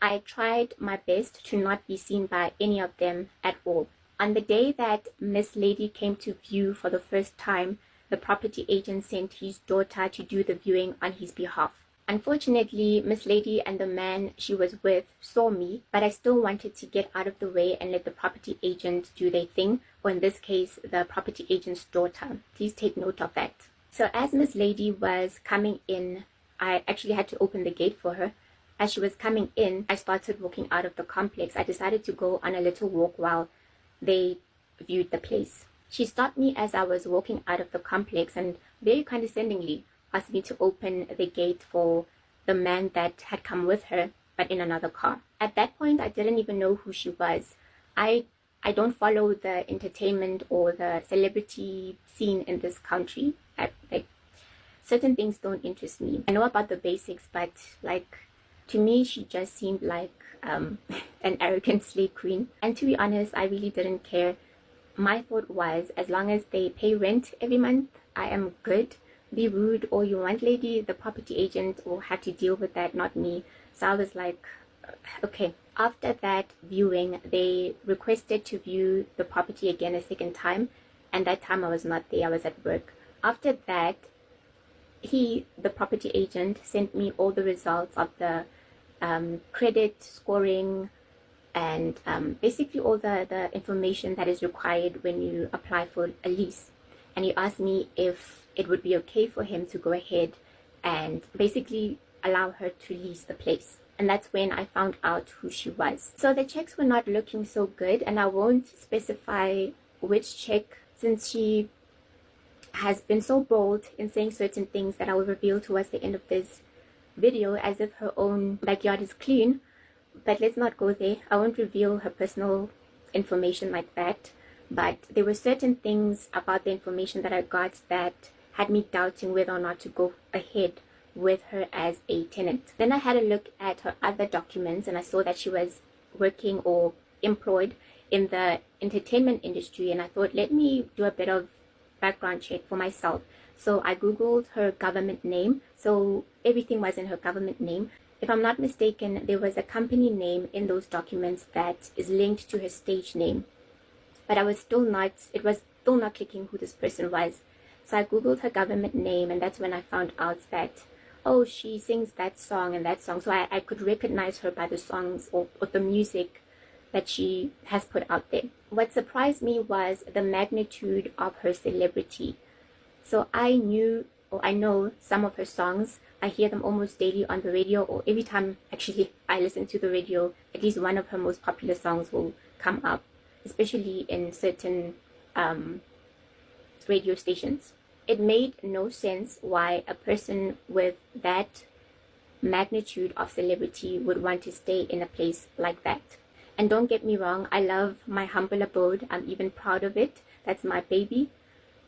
I tried my best to not be seen by any of them at all. On the day that Miss Lady came to view for the first time, the property agent sent his daughter to do the viewing on his behalf. Unfortunately, Miss Lady and the man she was with saw me, but I still wanted to get out of the way and let the property agent do their thing, or in this case, the property agent's daughter. Please take note of that. So as Miss Lady was coming in, I actually had to open the gate for her. As she was coming in, I started walking out of the complex. I decided to go on a little walk while they viewed the place. She stopped me as I was walking out of the complex and very condescendingly asked me to open the gate for the man that had come with her, but in another car. At that point, I didn't even know who she was. I don't follow the entertainment or the celebrity scene in this country. Certain things don't interest me. I know about the basics, but to me, she just seemed like an arrogant slave queen. And to be honest, I really didn't care. My thought was, as long as they pay rent every month, I am good. Be rude all you want, lady. The property agent will have to deal with that, not me. So I was like, okay. After that viewing, they requested to view the property again a second time. And that time I was not there. I was at work. After that, the property agent, sent me all the results of the credit scoring and basically all the information that is required when you apply for a lease. And he asked me if it would be okay for him to go ahead and basically allow her to lease the place. And that's when I found out who she was. So the checks were not looking so good, and I won't specify which check, since she has been so bold in saying certain things that I will reveal towards the end of this video, as if her own backyard is clean. But let's not go there. I won't reveal her personal information like that. But there were certain things about the information that I got that had me doubting whether or not to go ahead with her as a tenant. Then I had a look at her other documents, and I saw that she was working or employed in the entertainment industry, and I thought, let me do a bit of background check for myself. So I googled her government name. So everything was in her government name. If I'm not mistaken, there was a company name in those documents that is linked to her stage name, but it was still not clicking who this person was. So I googled her government name, and that's when I found out that, oh, she sings that song and that song. So I could recognize her by the songs or the music that she has put out there. What surprised me was the magnitude of her celebrity. So I know some of her songs. I hear them almost daily on the radio, or every time actually I listen to the radio, at least one of her most popular songs will come up, especially in certain radio stations. It made no sense why a person with that magnitude of celebrity would want to stay in a place like that. And don't get me wrong, I love my humble abode. I'm even proud of it. That's my baby.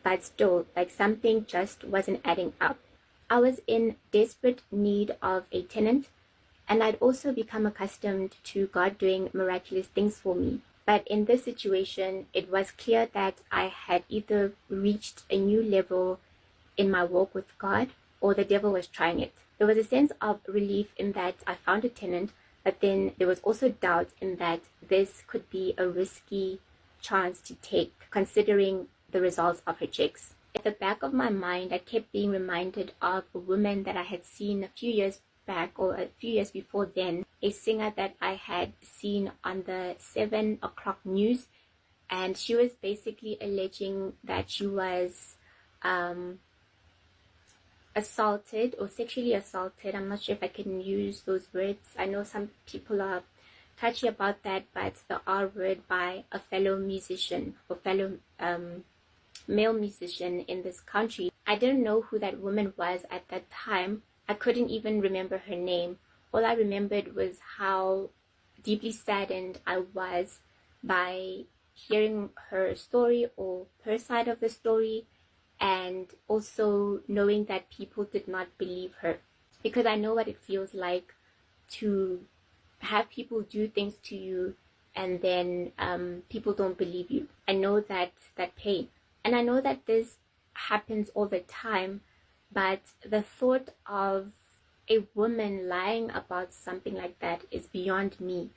But still, something just wasn't adding up. I was in desperate need of a tenant, and I'd also become accustomed to God doing miraculous things for me. But in this situation, it was clear that I had either reached a new level in my walk with God, or the devil was trying it. There was a sense of relief in that I found a tenant, but then there was also doubt in that this could be a risky chance to take, considering the results of her checks. At the back of my mind, I kept being reminded of a woman that I had seen a few years back, or a few years before then, a singer that I had seen on the 7 o'clock news, and she was basically alleging that she was assaulted or sexually assaulted. I'm not sure if I can use those words. I know some people are touchy about that, but the R word, by a fellow musician or fellow male musician in this country. I didn't know who that woman was at that time. I couldn't even remember her name. All I remembered was how deeply saddened I was by hearing her story, or her side of the story, and also knowing that people did not believe her. Because I know what it feels like to have people do things to you, and then people don't believe you. I know that pain. And I know that this happens all the time, but the thought of a woman lying about something like that is beyond me.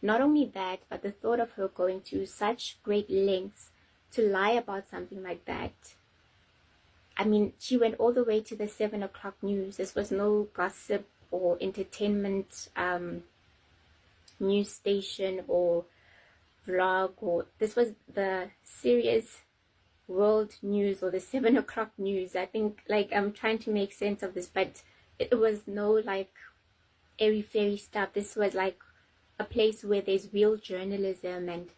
Not only that, but the thought of her going to such great lengths to lie about something like that. I mean, she went all the way to the 7 o'clock news. This was no gossip or entertainment news station or vlog, or this was the serious world news or the 7 o'clock news. I think, like, I'm trying to make sense of this, but it was no like airy fairy stuff. This was like a place where there's real journalism and,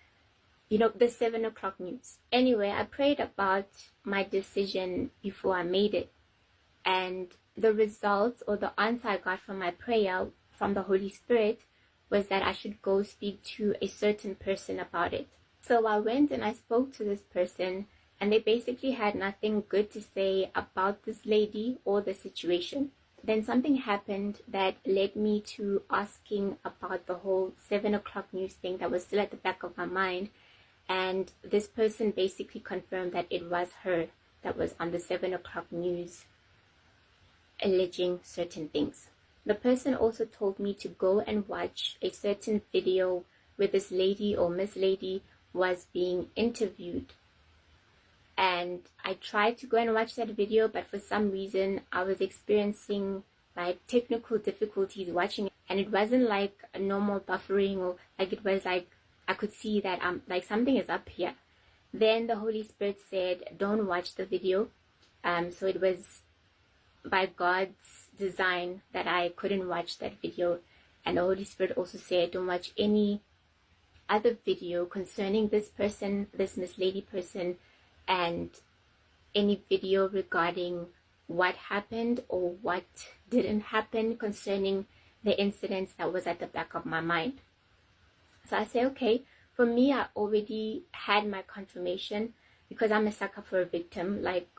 you know, the 7 o'clock news. Anyway, I prayed about my decision before I made it, and the results or the answer I got from my prayer from the Holy Spirit was that I should go speak to a certain person about it. So I went and I spoke to this person, and they basically had nothing good to say about this lady or the situation. Then something happened that led me to asking about the whole 7 o'clock news thing that was still at the back of my mind. And this person basically confirmed that it was her that was on the 7 o'clock news alleging certain things. The person also told me to go and watch a certain video where this lady or Miss Lady was being interviewed. And I tried to go and watch that video, but for some reason I was experiencing like technical difficulties watching it, and it wasn't like a normal buffering, or like it was like I could see that like something is up here. Then the Holy Spirit said, don't watch the video. So it was by God's design that I couldn't watch that video. And the Holy Spirit also said, don't watch any other video concerning this person, this Miss Lady person, and any video regarding what happened or what didn't happen concerning the incidents that was at the back of my mind. So I say, okay, for me, I already had my confirmation because I'm a sucker for a victim. Like,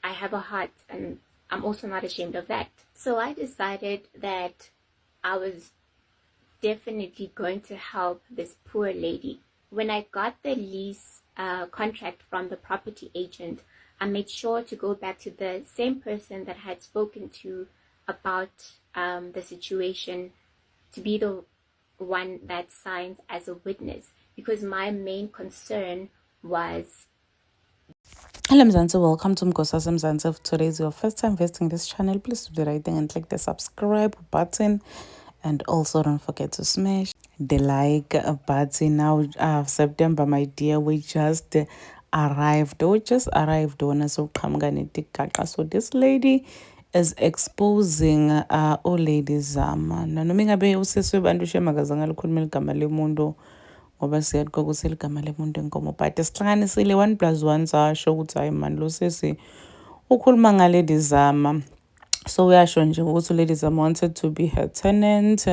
I have a heart, and I'm also not ashamed of that. So I decided that I was definitely going to help this poor lady. When I got the lease contract from the property agent, I made sure to go back to the same person that I had spoken to about the situation to be the one that signs as a witness, because my main concern was. Hello Mzansi, welcome to Mgosas Mzansi. If today is your first time visiting this channel, please do the right thing and click the subscribe button, and also don't forget to smash the like button. Now September, my dear, we just arrived on us. So this lady is exposing Lady Zamar. Noma ingabe useswe bantu shemagazanga likhuluma igama lemuntu ngoba siyaqoqa ukuthi ligama lemuntu enkomo, but sihlanganisile 1+1 sasho ukuthi hayi mani lo sesi ukhuluma ngaLady Zamar. So uyasho nje ukuthi uLady Zamar wanted to be her tenant,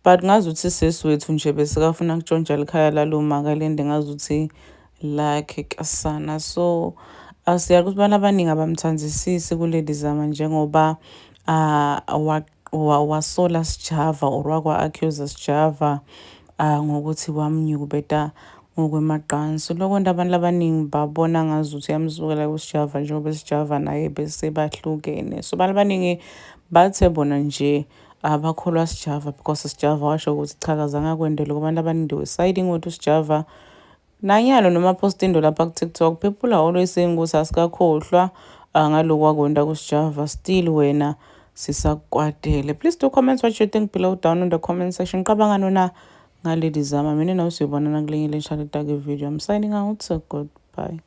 but ngazuthi sesiwethu nje besikafuna kutshontsha likhaya laloma kalende, ngazuthi lakhe kasana. So siyazi ukuthi abantu abaningi abamthandisisi kuLady Zamar njengoba wasola sijava or wakwa-accuse sijava ngokuthi wamnyukubeta ngokwemaqansi. Loko nto abantu abaningi babona ngazuthi yamsukela kusijava njengoba sijava naye bese bahlukene. So abantu abaningi bathe bona nje bakholwa sijava because sijava washo ukuthi cha kazange akwendele. Kubantu abaningi they were siding with usijava. Nanyalo noma postindo lapha ku-TikTok, people are always saying ukuthi asikakhohlwa ngaloku wakwenda kusijava, still wena sisakwatele. Please do comment what you think below down in the comment section. Qabanga na ngaLady Zamar. Mina nawusiyobona nakulenye le video. I'm signing out, so goodbye.